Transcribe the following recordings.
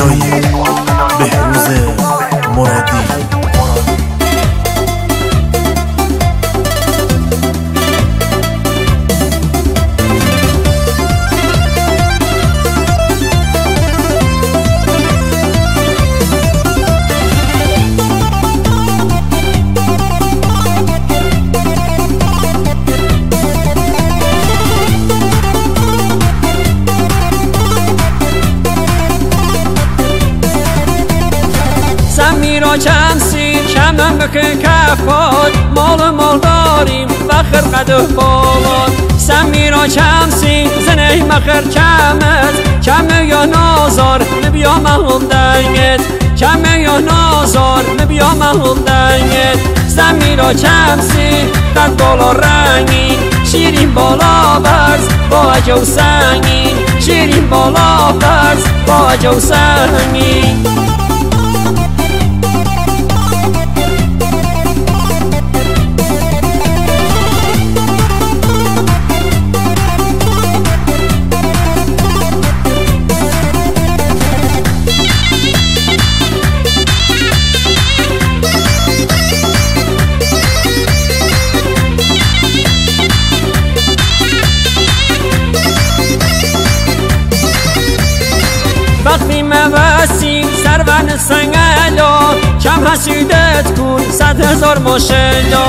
صدای بهروز مرادی. سمیرا چمسی کمم بکن کفات، مال داریم بخر قده بالات. سمیرا چمسی زنه مخر کمت، کمه یا نازار نبیا محل دنگت، کمه یا نازار نبیا محل دنگت. سمیرا چمسی قد بالا رنگین، شیرین بالا برز با جو سنگین، شیرین بالا برز با جو سنگین. وقتی موسی سرون سنگلا، کم حسیدت کن 100,000 ماشلا.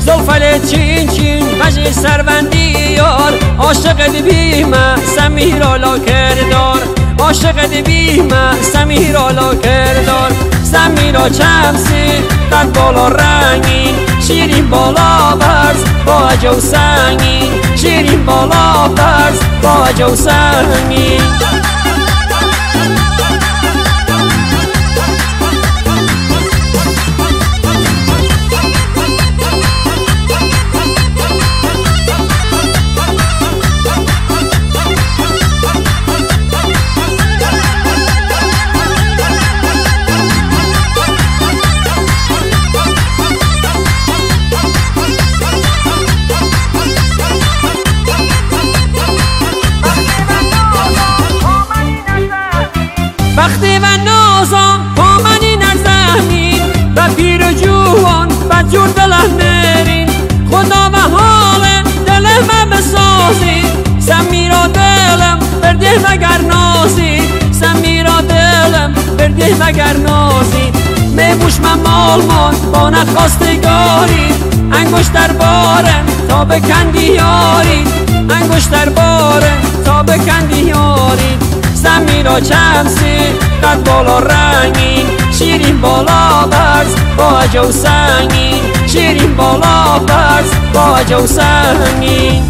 زلفل چین چین وجه سروندی یار، عاشق بیمه سمیرالا کردار، عاشق بیمه سمیرالا کردار. سمیرا چمسی قد بالا رنگین، شیرین بالا برز با جو سنگین، شیرین بالا برز با جو سنگین. وقتی و نازم با منی نرزمین، و پیر و جوان و جور دلم مرین. خدا و حال دلم بسازی، سمیرا دلم برده مگر نازی، سمیرا دلم برده مگر نازی. میبوش من مالمان با نخواستگاری، انگوش در بارم تا بکندی یاری، انگوش در بارم تا بکندی یاری. سمیرا چمسی قد بالا رنگین، شیرین بالا برز با جو سنگین، شیرین بالا برز با جو سنگین.